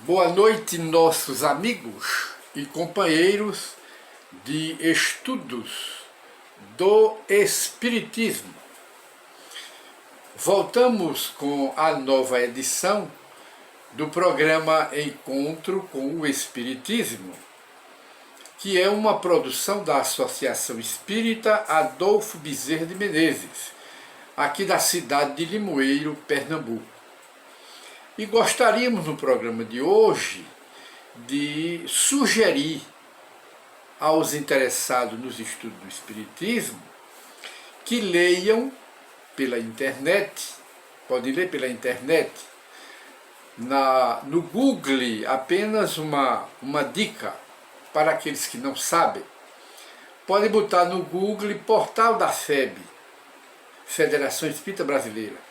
Boa noite, nossos amigos e companheiros de estudos do Espiritismo. Voltamos com a nova edição do programa Encontro com o Espiritismo, que é uma produção da Associação Espírita Adolfo Bezerra de Menezes, aqui da cidade de Limoeiro, Pernambuco. E gostaríamos no programa de hoje de sugerir aos interessados nos estudos do Espiritismo que leiam pela internet, podem ler pela internet, no Google, apenas uma dica para aqueles que não sabem. Pode botar no Google Portal da FEB, Federação Espírita Brasileira,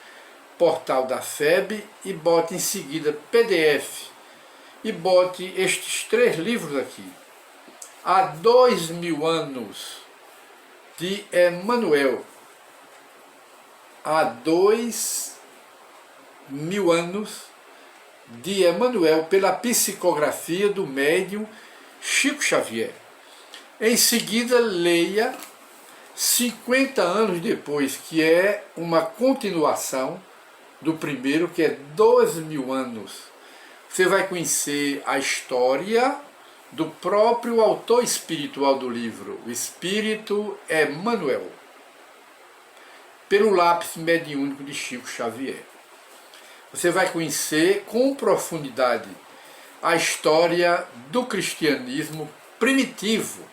Portal da FEB, e bote em seguida PDF, e bote estes 3 livros aqui. Há 2000 anos de Emmanuel. Há 2000 anos de Emmanuel, pela psicografia do médium Chico Xavier. Em seguida, leia 50 anos depois, que é uma continuação do primeiro, que é 2000 anos. Você vai conhecer a história do próprio autor espiritual do livro, o Espírito Emmanuel, pelo lápis mediúnico de Chico Xavier. Você vai conhecer com profundidade a história do cristianismo primitivo.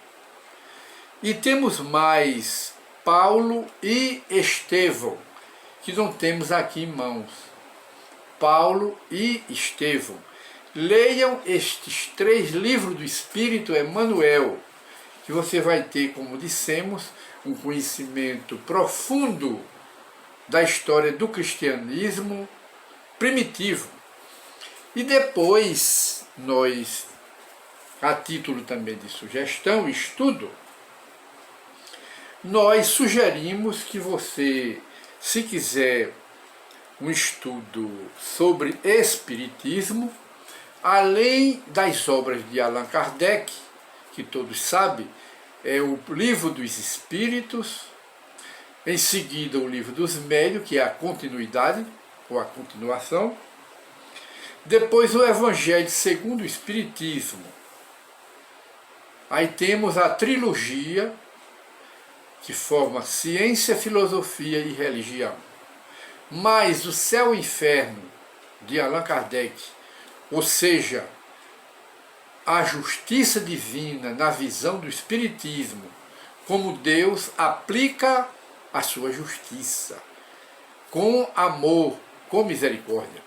E temos mais Paulo e Estevão, que não temos aqui em mãos. Paulo e Estevão. Leiam estes 3 livros do Espírito Emmanuel, que você vai ter, como dissemos, um conhecimento profundo da história do cristianismo primitivo. E depois, nós, a título também de sugestão, estudo, nós sugerimos que você, se quiser um estudo sobre espiritismo, além das obras de Allan Kardec, que todos sabem, é o Livro dos Espíritos, em seguida o Livro dos Médiuns, que é a continuidade, ou a continuação, depois o Evangelho segundo o Espiritismo. Aí temos a trilogia, que forma Ciência, Filosofia e Religião, mais o Céu e Inferno, de Allan Kardec, ou seja, a justiça divina na visão do Espiritismo, como Deus aplica a sua justiça, com amor, com misericórdia.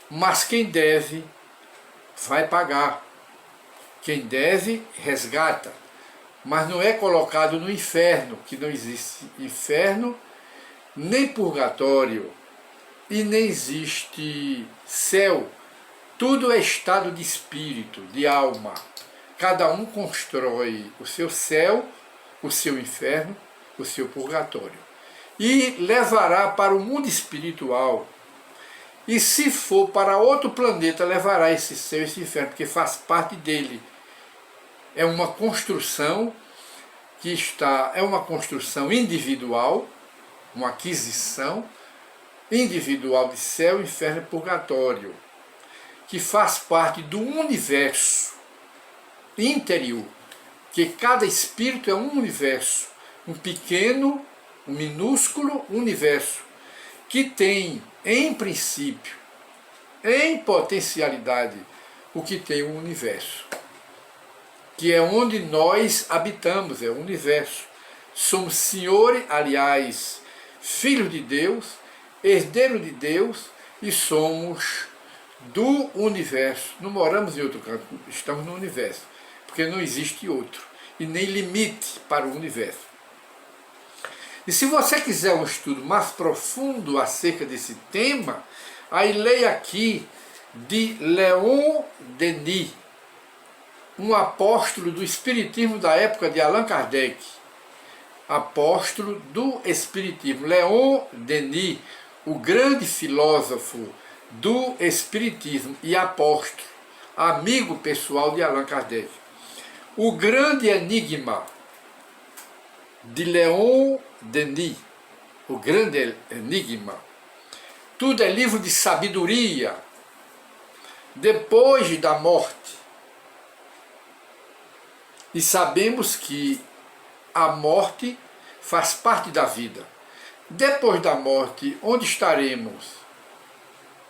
Mas quem deve, vai pagar. Quem deve, resgata. Mas não é colocado no inferno, que não existe inferno, nem purgatório, e nem existe céu. Tudo é estado de espírito, de alma. Cada um constrói o seu céu, o seu inferno, o seu purgatório. E levará para o mundo espiritual. E se for para outro planeta, levará esse céu e esse inferno, porque faz parte dele. É uma construção é uma construção individual, uma aquisição individual de céu, inferno e purgatório, que faz parte do universo interior, que cada espírito é um universo, um pequeno, um minúsculo universo, que tem, em princípio, em potencialidade, o que tem o universo, que é onde nós habitamos, é o universo. Somos senhores, aliás, filhos de Deus, herdeiros de Deus, e somos do universo. Não moramos em outro canto, estamos no universo, porque não existe outro, e nem limite para o universo. E se você quiser um estudo mais profundo acerca desse tema, aí leia aqui de Leon Denis, um apóstolo do Espiritismo da época de Allan Kardec. Apóstolo do Espiritismo, Leon Denis, o grande filósofo do Espiritismo e apóstolo, amigo pessoal de Allan Kardec. O Grande Enigma, de Leon Denis, o Grande Enigma. Tudo é livro de sabedoria. Depois da morte. E sabemos que a morte faz parte da vida. Depois da morte, onde estaremos?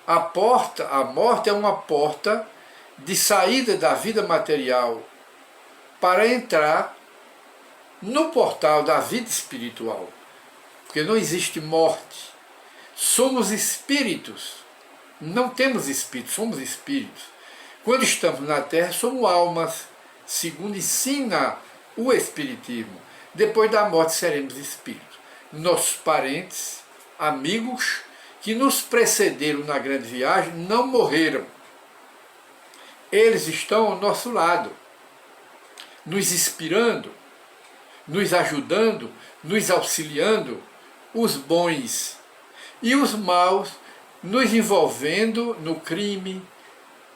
A morte é uma porta de saída da vida material para entrar no portal da vida espiritual. Porque não existe morte. Somos espíritos. Não temos espíritos, somos espíritos. Quando estamos na Terra, somos almas, segundo ensina o Espiritismo. Depois da morte seremos espíritos. Nossos parentes, amigos, que nos precederam na grande viagem, não morreram. Eles estão ao nosso lado, nos inspirando, nos ajudando, nos auxiliando, os bons, e os maus nos envolvendo no crime,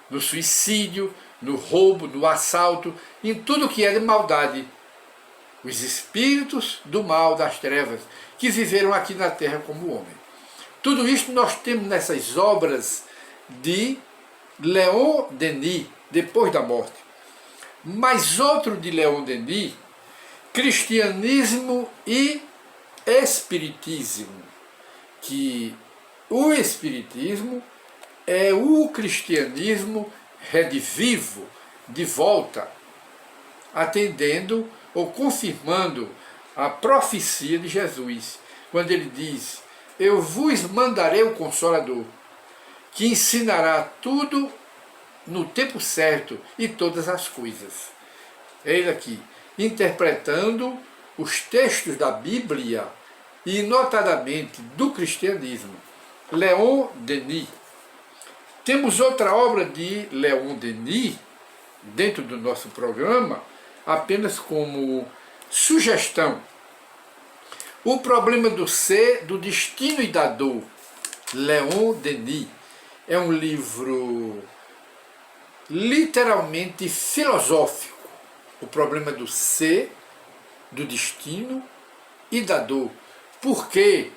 no suicídio, no roubo, no assalto, em tudo que é de maldade. Os espíritos do mal, das trevas, que viveram aqui na Terra como homem. Tudo isso nós temos nessas obras de Leon Denis, depois da morte. Mas outro de Leon Denis, Cristianismo e Espiritismo, que o Espiritismo é o cristianismo redivivo, de volta, atendendo ou confirmando a profecia de Jesus, quando ele diz: eu vos mandarei o Consolador, que ensinará tudo no tempo certo e todas as coisas. Ele aqui, interpretando os textos da Bíblia e notadamente do cristianismo. Leon Denis. Temos outra obra de Leon Denis dentro do nosso programa, apenas como sugestão. O Problema do Ser, do Destino e da Dor, Leon Denis. É um livro literalmente filosófico. O problema do ser, do destino e da dor. Por que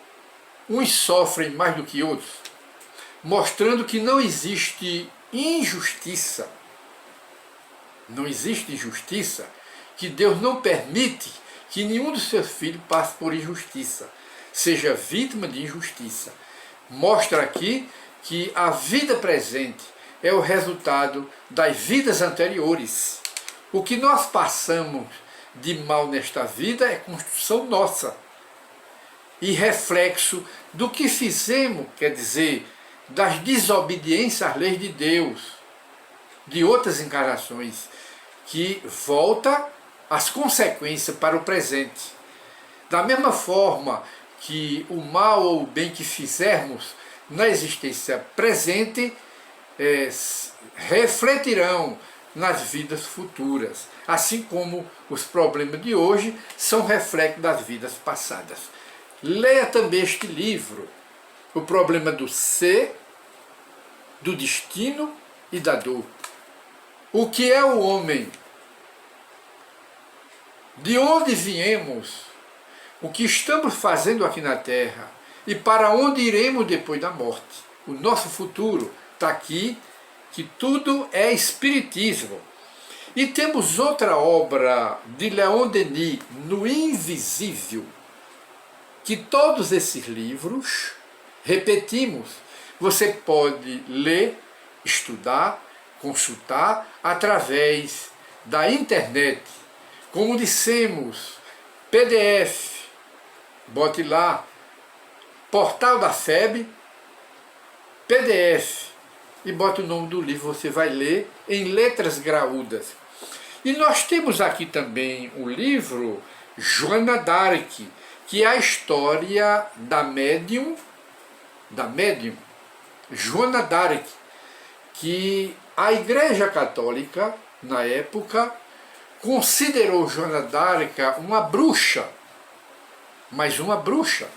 uns sofrem mais do que outros? Mostrando que não existe injustiça. Não existe injustiça, que Deus não permite que nenhum dos seus filhos passe por injustiça, seja vítima de injustiça. Mostra aqui que a vida presente é o resultado das vidas anteriores. O que nós passamos de mal nesta vida é construção nossa e reflexo do que fizemos, quer dizer, das desobediências às leis de Deus, de outras encarnações, que volta as consequências para o presente. Da mesma forma que o mal ou o bem que fizermos na existência presente refletirão nas vidas futuras, assim como os problemas de hoje são reflexos das vidas passadas. Leia também este livro, O Problema do Ser, do Destino e da Dor. O que é o homem? De onde viemos? O que estamos fazendo aqui na Terra? E para onde iremos depois da morte? O nosso futuro está aqui, que tudo é espiritismo. E temos outra obra de Leon Denis, No Invisível, que todos esses livros, repetimos, você pode ler, estudar, consultar através da internet. Como dissemos, PDF, bote lá, Portal da FEB, PDF, e bote o nome do livro, você vai ler em letras graúdas. E nós temos aqui também o livro Joana d'Arc, que é a história da médium Joana d'Arc, que a Igreja Católica, na época, considerou Joana d'Arc uma bruxa, mas uma bruxa,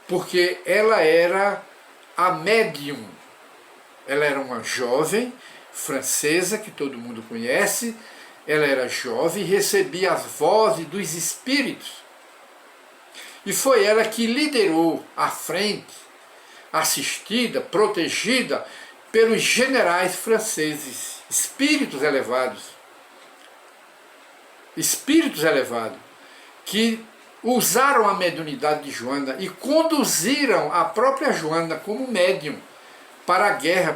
porque ela era a médium. Ela era uma jovem francesa, que todo mundo conhece. Ela era jovem e recebia as vozes dos espíritos. E foi ela que liderou à frente, assistida, protegida pelos generais franceses, espíritos elevados, que usaram a mediunidade de Joana e conduziram a própria Joana como médium para a guerra,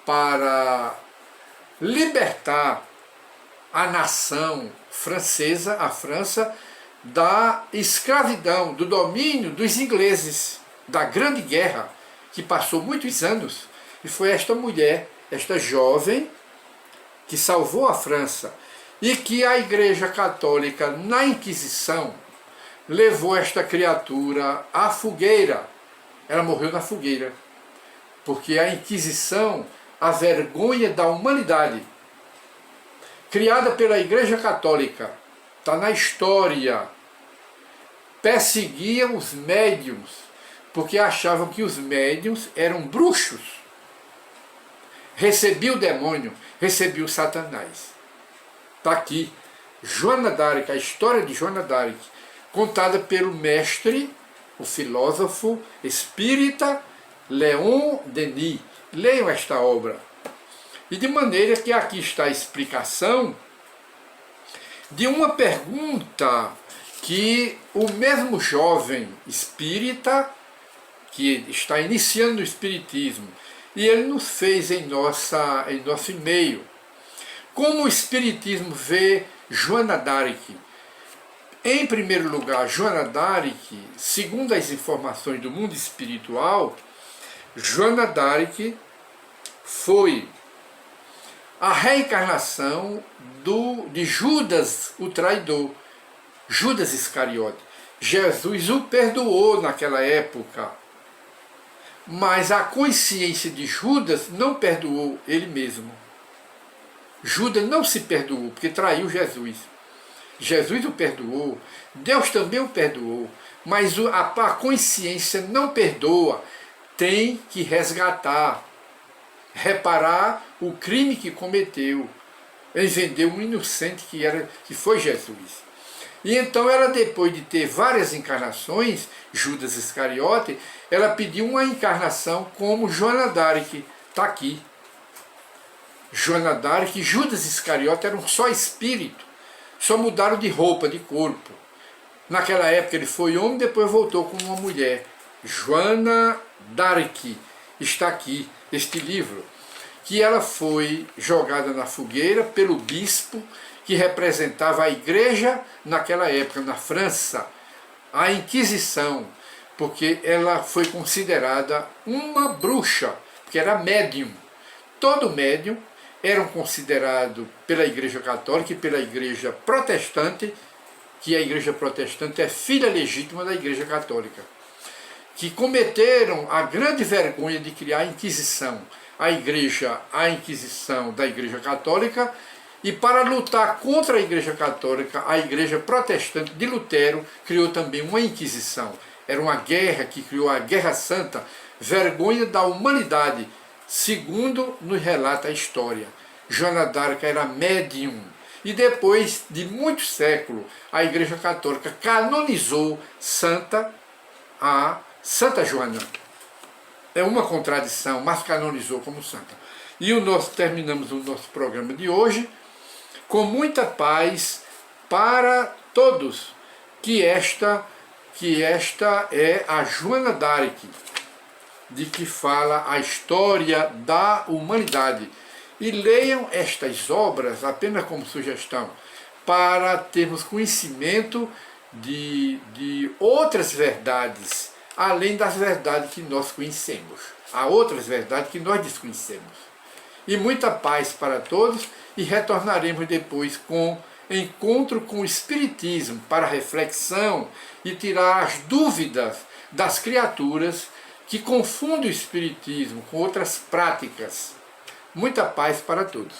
para libertar a nação francesa, a França, da escravidão, do domínio dos ingleses, da Grande Guerra, que passou muitos anos. E foi esta mulher, esta jovem, que salvou a França e que a Igreja Católica, na Inquisição, levou esta criatura à fogueira. Ela morreu na fogueira, porque a Inquisição, a vergonha da humanidade, criada pela Igreja Católica, está na história, perseguia os médiuns, porque achavam que os médiuns eram bruxos, recebia o demônio, recebia o Satanás. Está aqui, Joana d'Arc, a história de Joana d'Arc, contada pelo mestre, o filósofo espírita Leon Denis. Leiam esta obra. E de maneira que aqui está a explicação de uma pergunta que o mesmo jovem espírita, que está iniciando o espiritismo, e ele nos fez em nosso e-mail. Como o espiritismo vê Joana d'Arc? Em primeiro lugar, Joana d'Arc, segundo as informações do mundo espiritual, Joana d'Arc foi a reencarnação de Judas, o traidor, Judas Iscariote. Jesus o perdoou naquela época, mas a consciência de Judas não perdoou ele mesmo. Judas não se perdoou, porque traiu Jesus. Jesus o perdoou, Deus também o perdoou, mas a consciência não perdoa, tem que resgatar, reparar o crime que cometeu, em vender um inocente que foi Jesus. E então ela, depois de ter várias encarnações, Judas Iscariote, ela pediu uma encarnação como Joana d'Arc. Está aqui. Joana d'Arc e Judas Iscariote eram só espírito, só mudaram de roupa, de corpo. Naquela época ele foi homem, depois voltou como uma mulher. Joana d'Arc, está aqui, este livro, que ela foi jogada na fogueira pelo bispo que representava a igreja naquela época, na França, a Inquisição, porque ela foi considerada uma bruxa, porque era médium. Todo médium eram considerados pela Igreja Católica e pela Igreja Protestante, que a Igreja Protestante é filha legítima da Igreja Católica, que cometeram a grande vergonha de criar a Inquisição, a Inquisição da Igreja Católica, e para lutar contra a Igreja Católica, a Igreja Protestante de Lutero criou também uma Inquisição. Era uma guerra que criou a Guerra Santa, vergonha da humanidade, segundo nos relata a história. Joana d'Arc era médium, e depois de muitos séculos, a Igreja Católica canonizou a Santa Joana. É uma contradição, mas canonizou como santa. E terminamos o nosso programa de hoje com muita paz para todos, que esta é a Joana d'Arc, de que fala a história da humanidade. E leiam estas obras apenas como sugestão, para termos conhecimento de outras verdades, além das verdades que nós conhecemos. Há outras verdades que nós desconhecemos. E muita paz para todos, e retornaremos depois com encontro com o Espiritismo, para reflexão e tirar as dúvidas das criaturas que confundem o Espiritismo com outras práticas. Muita paz para todos.